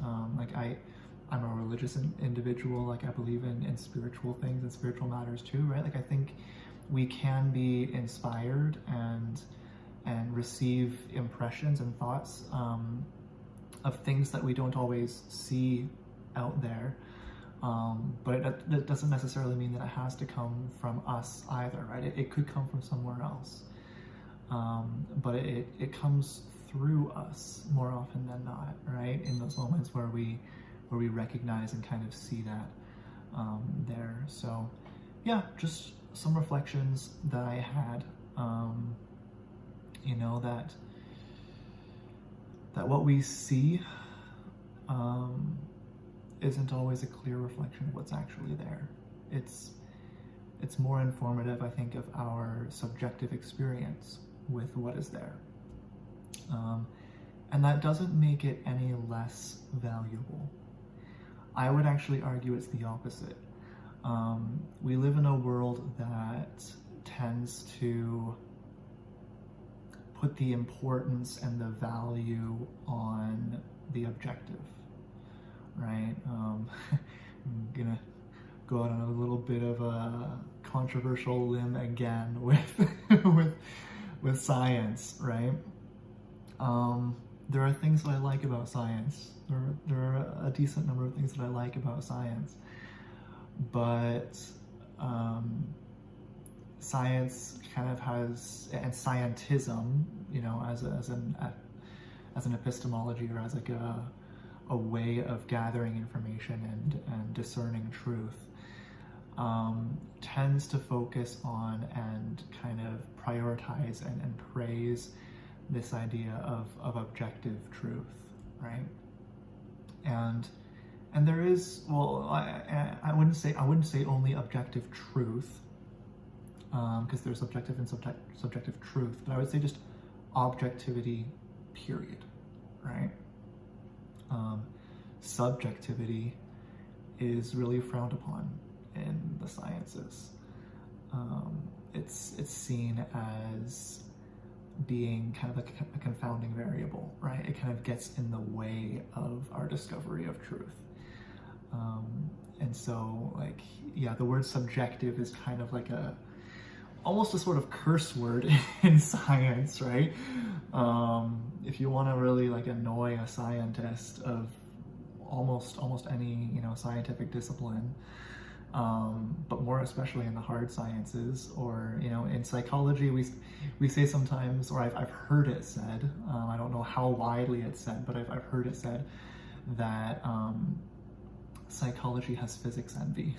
I'm a religious individual. Like, I believe in spiritual things and spiritual matters too, right? Like, I think we can be inspired and receive impressions and thoughts of things that we don't always see out there. But that doesn't necessarily mean that it has to come from us either, right? It could come from somewhere else. But it comes through us more often than not, right? In those moments where we recognize and kind of see that there. So yeah, just some reflections that I had, you know, that what we see isn't always a clear reflection of what's actually there. It's more informative, I think, of our subjective experience with what is there. And that doesn't make it any less valuable. I would actually argue it's the opposite. We live in a world that tends to put the importance and the value on the objective, right? I'm gonna go out on a little bit of a controversial limb again with science, right? There are things that I like about science. There are a decent number of things that I like about science, but science kind of has, and scientism, you know, as an epistemology, or as like a way of gathering information and discerning truth, tends to focus on and kind of prioritize and praise this idea of objective truth, right? And there is, well, I wouldn't say only objective truth, because there's objective and subjective truth, but I would say just objectivity, period, right? Subjectivity is really frowned upon in the sciences. It's seen as being kind of a confounding variable, right? It kind of gets in the way of our discovery of truth. And so, like, yeah, the word subjective is kind of like almost a sort of curse word in science, right? If you want to really like annoy a scientist of almost any, you know, scientific discipline, but more especially in the hard sciences, or, you know, in psychology, we say sometimes, or I've heard it said, I don't know how widely it's said, but I've heard it said that psychology has physics envy,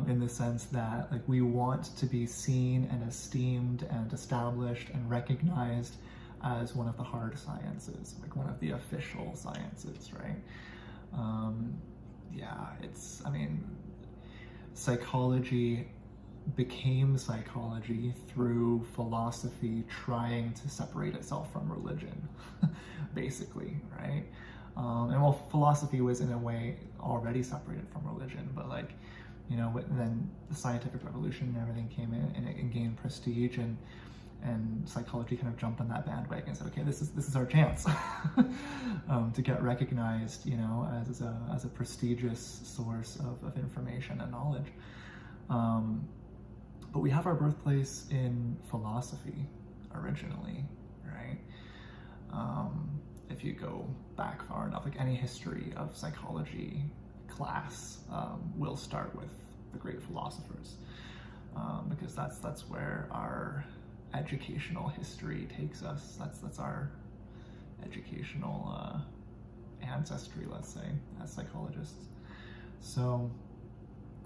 in the sense that, like, we want to be seen and esteemed and established and recognized as one of the hard sciences, like one of the official sciences, right? Yeah, I mean, psychology became psychology through philosophy trying to separate itself from religion, basically, right? And well, philosophy was in a way already separated from religion, but, like, you know, then the scientific revolution and everything came in, and it gained prestige, and psychology kind of jumped on that bandwagon and said, okay, this is our chance. to get recognized, you know, as a prestigious source of information and knowledge. But we have our birthplace in philosophy originally, right? If you go back far enough, like any history of psychology class will start with the great philosophers, because that's where our educational history takes us. That's our educational ancestry, let's say, as psychologists. So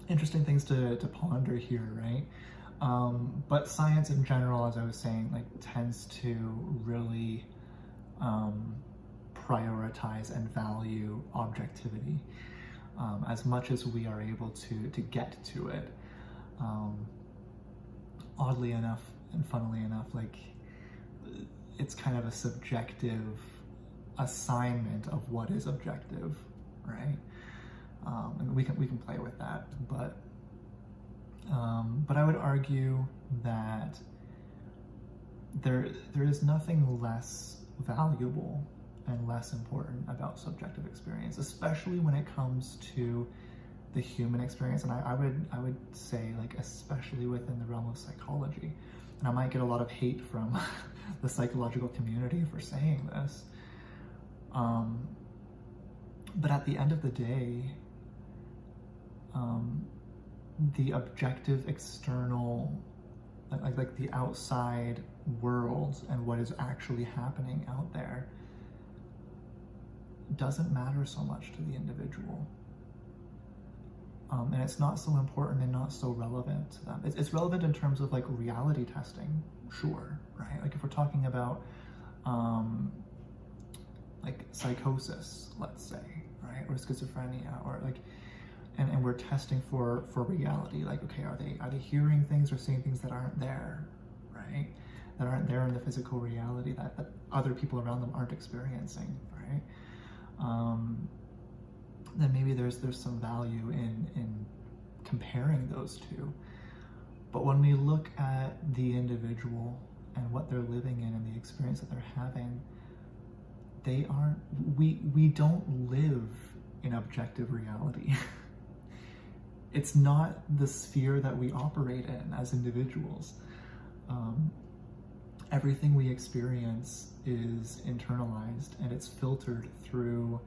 interesting things to ponder here, right? But science in general, as I was saying, like tends to really prioritize and value objectivity as much as we are able to get to it. Oddly enough and funnily enough, like it's kind of a subjective assignment of what is objective, right? And we can play with that, but I would argue that there is nothing less valuable and less important about subjective experience, especially when it comes to the human experience. And I would say, like, especially within the realm of psychology. And I might get a lot of hate from the psychological community for saying this. But at the end of the day, the objective external, like the outside world and what is actually happening out there doesn't matter so much to the individual. And it's not so important and not so relevant to them. It's relevant in terms of like reality testing, sure, right? Like if we're talking about like psychosis, let's say, right? Or schizophrenia, or like, and we're testing for reality. Like, okay, are they hearing things or seeing things that aren't there, right? That aren't there in the physical reality that other people around them aren't experiencing, right? Then maybe there's some value in comparing those two. But when we look at the individual and what they're living in and the experience that they're having, we don't live in objective reality. It's not the sphere that we operate in as individuals. Everything we experience is internalized and it's filtered through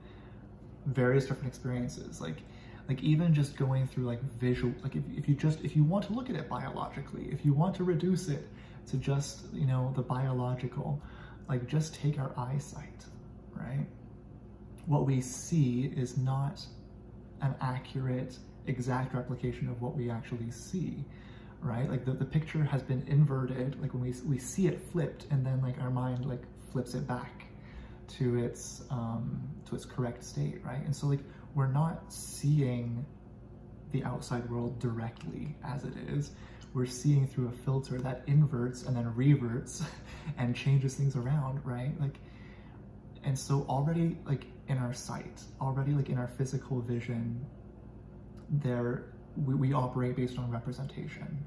various different experiences. Like even just going through like visual, like if you want to look at it biologically, if you want to reduce it to just, you know, the biological, like just take our eyesight, right? What we see is not an accurate, exact replication of what we actually see, right? Like the picture has been inverted, like when we see it flipped, and then like our mind like flips it back to its correct state, right? And so like we're not seeing the outside world directly as it is. We're seeing through a filter that inverts and then reverts and changes things around, right? Like, and so already like in our sight, already like in our physical vision, we operate based on representation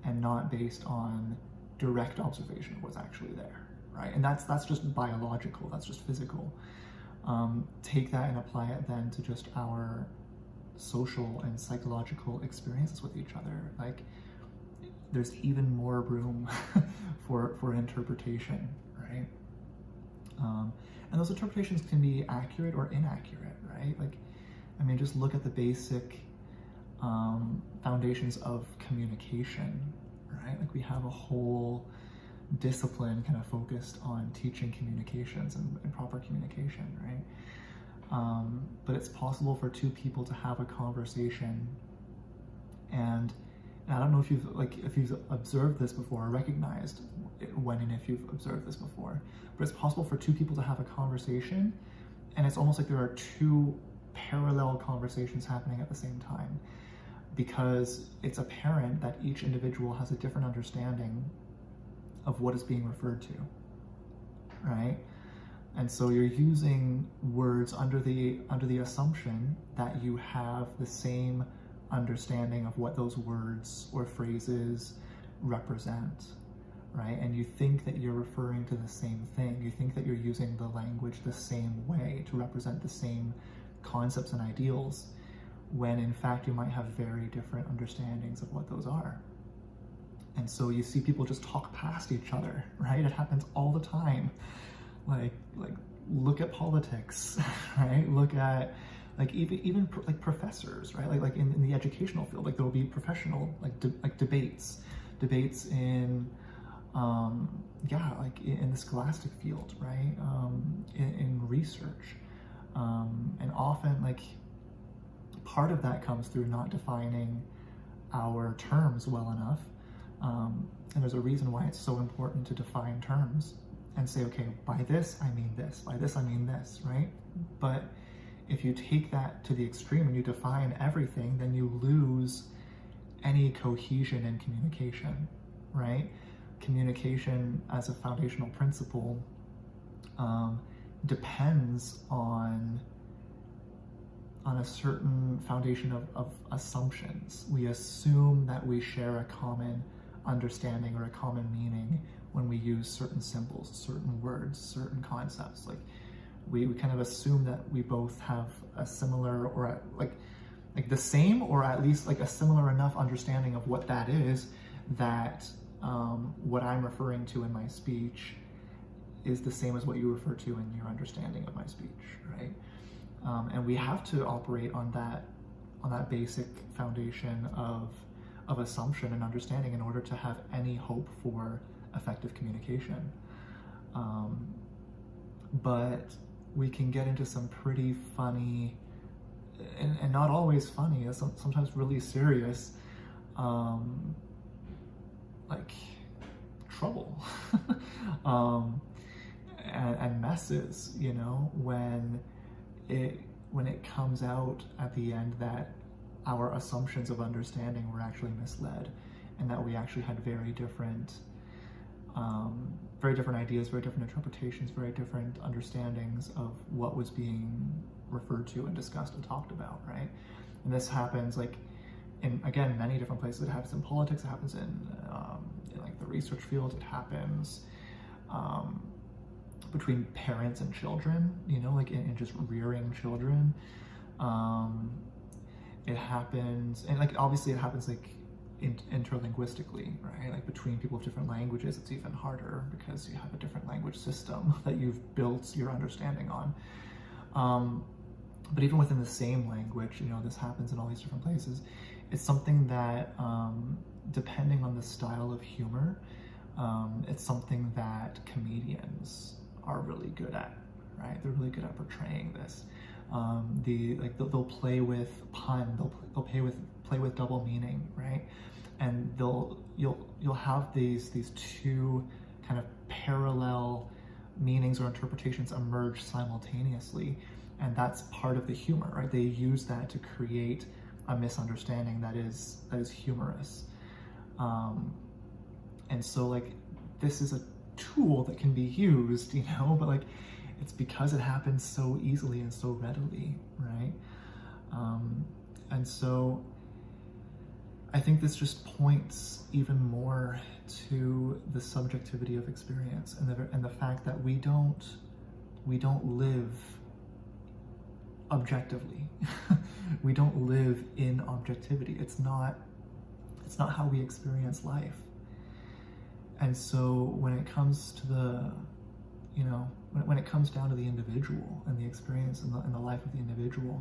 and not based on direct observation of what's actually there, right? And that's just biological, that's just physical. Take that and apply it then to just our social and psychological experiences with each other. Like there's even more room for interpretation, right? And those interpretations can be accurate or inaccurate, right? Like, I mean, just look at the basic foundations of communication, right? Like we have a whole discipline kind of focused on teaching communications and proper communication, right? But it's possible for two people to have a conversation, and I don't know if you've observed this before or recognized when and if you've observed this before, but it's possible for two people to have a conversation, and it's almost like there are two parallel conversations happening at the same time, because it's apparent that each individual has a different understanding of what is being referred to, right? And so you're using words under the assumption that you have the same understanding of what those words or phrases represent, right? And you think that you're referring to the same thing. You think that you're using the language the same way to represent the same concepts and ideals, when in fact you might have very different understandings of what those are. And so you see people just talk past each other, right? It happens all the time. Like look at politics, right? Look at even professors, right? Like in the educational field, like there will be professional debates in in the scholastic field, right? In research, and often part of that comes through not defining our terms well enough. And there's a reason why it's so important to define terms and say, okay, by this I mean this, by this I mean this, right? But if you take that to the extreme and you define everything, then you lose any cohesion in communication, right? Communication as a foundational principle depends on a certain foundation of assumptions. We assume that we share a common understanding or a common meaning when we use certain symbols, certain words, certain concepts. Like we kind of assume that we both have a similar or like the same, or at least like a similar enough understanding of what that is, that what I'm referring to in my speech is the same as what you refer to in your understanding of my speech, right? And we have to operate on that basic foundation of assumption and understanding in order to have any hope for effective communication. But we can get into some pretty funny, and not always funny, sometimes really serious, trouble and messes, when it comes out at the end that our assumptions of understanding were actually misled, and that we actually had very different ideas, very different interpretations, very different understandings of what was being referred to and discussed and talked about, right? And this happens in, again, many different places. It happens in politics, it happens in the research field, it happens between parents and children, in just rearing children. It happens, and obviously it happens interlinguistically, right? Between people of different languages, it's even harder because you have a different language system that you've built your understanding on. But even within the same language, this happens in all these different places. It's something that, depending on the style of humor, it's something that comedians are really good at, right? They're really good at portraying this. They'll play with pun, they'll play with double meaning, right? And you'll have these two kind of parallel meanings or interpretations emerge simultaneously, and that's part of the humor, right? They use that to create a misunderstanding that is humorous. And so this is a tool that can be used, but it's because it happens so easily and so readily, right? And so I think this just points even more to the subjectivity of experience and the fact that we don't live objectively. We don't live in objectivity. It's not how we experience life. And so when it comes to when it comes down to the individual and the experience in the life of the individual,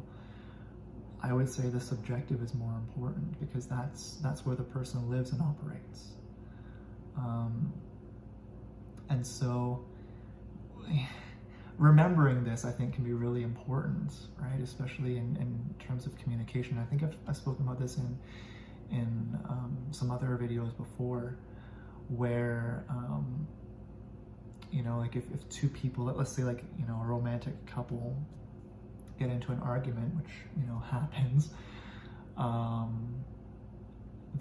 I would say the subjective is more important, because that's where the person lives and operates. And so remembering this, I think, can be really important, right? Especially in terms of communication. I think I've spoken about this in some other videos before, where if two people, let's say a romantic couple, get into an argument, which happens,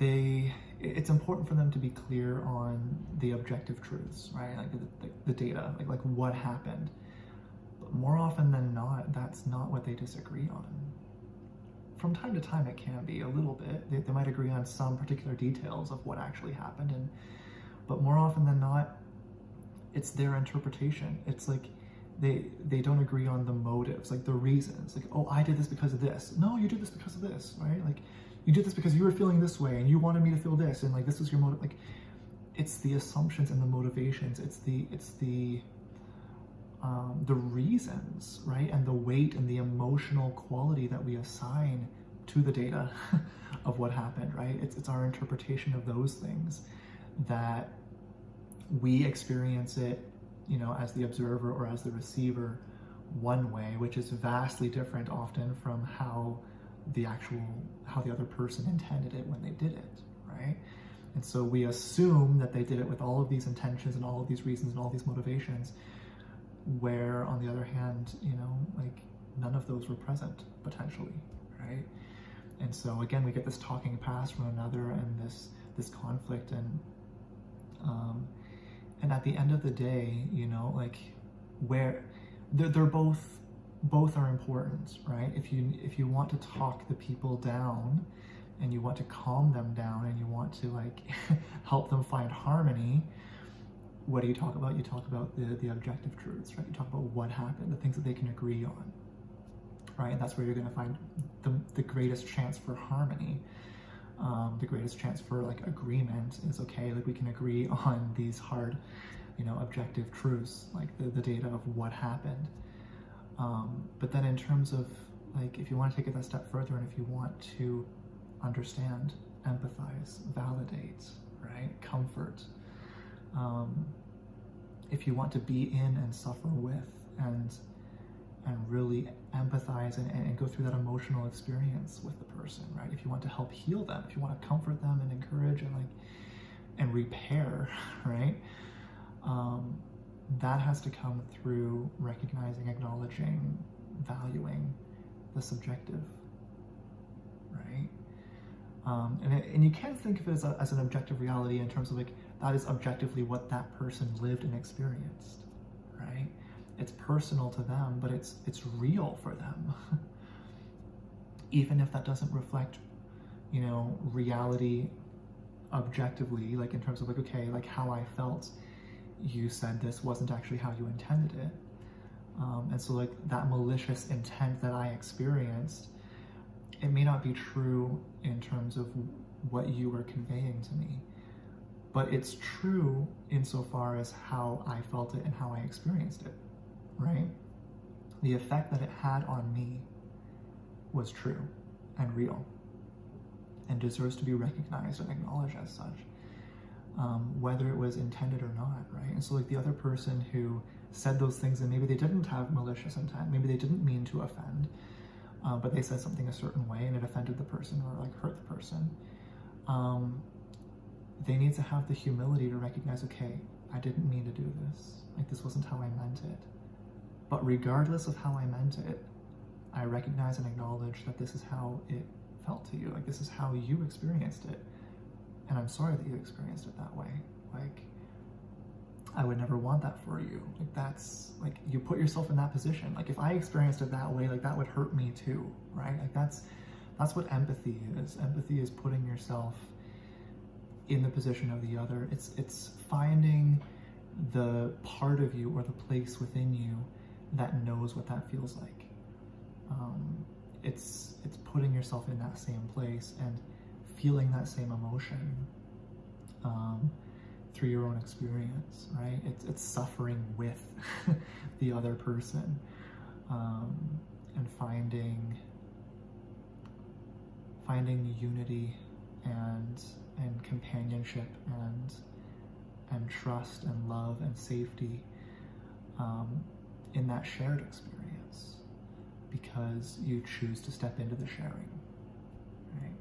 it's important for them to be clear on the objective truths, right? The data, like what happened. But more often than not, that's not what they disagree on. From time to time, it can be a little bit. They might agree on some particular details of what actually happened, and But more often than not, it's their interpretation. It's like they don't agree on the motives, like the reasons. Like, oh, I did this because of this. No, you did this because of this, right? Like, you did this because you were feeling this way and you wanted me to feel this, and like this was your motive. Like, it's the assumptions and the motivations. It's the reasons, right? And the weight and the emotional quality that we assign to the data of what happened, right? It's our interpretation of those things that we experience it, you know, as the observer or as the receiver one way, which is vastly different often from how the other person intended it when they did it, right? And so we assume that they did it with all of these intentions and all of these reasons and all these motivations, where on the other hand, you know, like none of those were present potentially, right? And so again, we get this talking past one another and this conflict, and at the end of the day, you know, like where they're both are important, right? If you want to talk the people down and you want to calm them down and you want to like help them find harmony, what do you talk about? You talk about the objective truths, right? You talk about what happened, the things that they can agree on, right? And that's where you're going to find the greatest chance for harmony. The greatest chance for like agreement is, okay, like we can agree on these hard, you know, objective truths, like the data of what happened. But then in terms of like, if you want to take it that step further and if you want to understand, empathize, validate, right, comfort, if you want to be in and suffer with and really empathize and go through that emotional experience with the person, right? If you want to help heal them, if you want to comfort them and encourage and repair, right? That has to come through recognizing, acknowledging, valuing the subjective, right? And you can't think of it as an objective reality in terms of like, that is objectively what that person lived and experienced, right? It's personal to them, but it's real for them. Even if that doesn't reflect, you know, reality objectively, like in terms of like, okay, like how I felt, you said this wasn't actually how you intended it. And so like that malicious intent that I experienced, it may not be true in terms of what you were conveying to me, but it's true insofar as how I felt it and how I experienced it, right? The effect that it had on me was true and real and deserves to be recognized and acknowledged as such, whether it was intended or not, right? And so like the other person who said those things and maybe they didn't have malicious intent, maybe they didn't mean to offend, but they said something a certain way and it offended the person or like hurt the person, they need to have the humility to recognize, okay, I didn't mean to do this. Like this wasn't how I meant it. But regardless of how I meant it, I recognize and acknowledge that this is how it felt to you. Like this is how you experienced it. And I'm sorry that you experienced it that way. Like, I would never want that for you. Like that's, like you put yourself in that position. Like if I experienced it that way, like that would hurt me too, right? Like that's what empathy is. Empathy is putting yourself in the position of the other. It's finding the part of you or the place within you that knows what that feels like. It's putting yourself in that same place and feeling that same emotion through your own experience, right? It's suffering with the other person, and finding unity and companionship and trust and love and safety in that shared experience, because you choose to step into the sharing, right?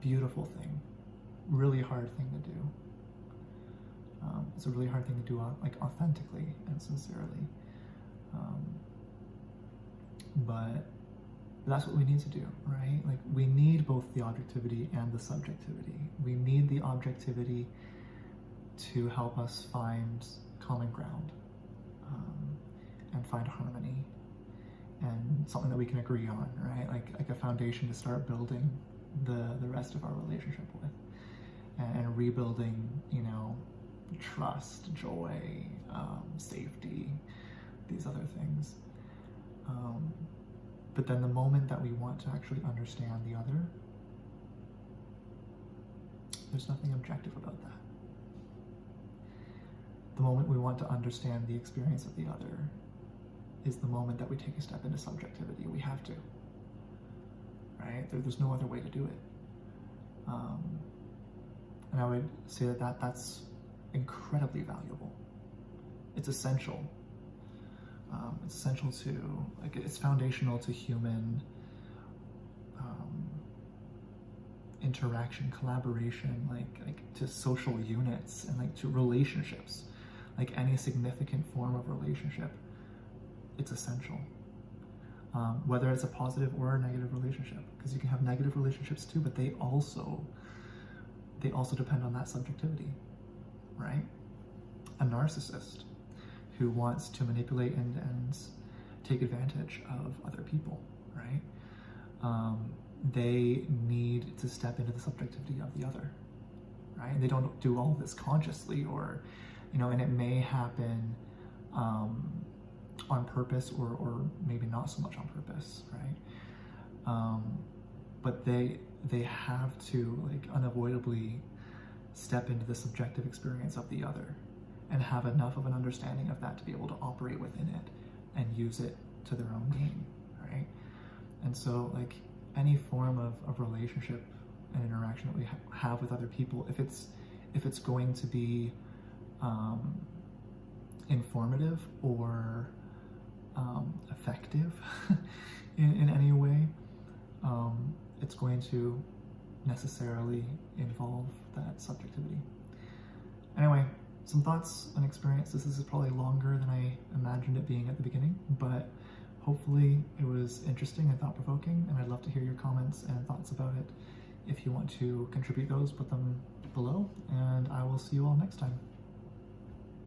Beautiful thing, really hard thing to do. It's a really hard thing to do like authentically and sincerely, but that's what we need to do, right? Like we need both the objectivity and the subjectivity. We need the objectivity to help us find common ground, and find harmony and something that we can agree on, right? Like a foundation to start building the rest of our relationship with. and rebuilding, you know, trust, joy, safety, these other things. But then the moment that we want to actually understand the other, there's nothing objective about that. The moment we want to understand the experience of the other is the moment that we take a step into subjectivity. We have to, right? There's no other way to do it. And I would say that that's incredibly valuable. It's essential. It's essential to, like, it's foundational to human interaction, collaboration, like to social units, and like to relationships, like any significant form of relationship. It's essential, whether it's a positive or a negative relationship, because you can have negative relationships too, but they also depend on that subjectivity, right? A narcissist who wants to manipulate and take advantage of other people, right? They need to step into the subjectivity of the other, right? They don't do all of this consciously, or, you know, and it may happen on purpose, or maybe not so much on purpose, right? But they have to, like, unavoidably step into the subjective experience of the other and have enough of an understanding of that to be able to operate within it and use it to their own gain, right? And so, like, any form of relationship and interaction that we have with other people, if it's going to be informative or effective in any way, it's going to necessarily involve that subjectivity. Anyway, some thoughts and experience. This is probably longer than I imagined it being at the beginning, but hopefully it was interesting and thought-provoking, and I'd love to hear your comments and thoughts about it. If you want to contribute those, put them below, and I will see you all next time.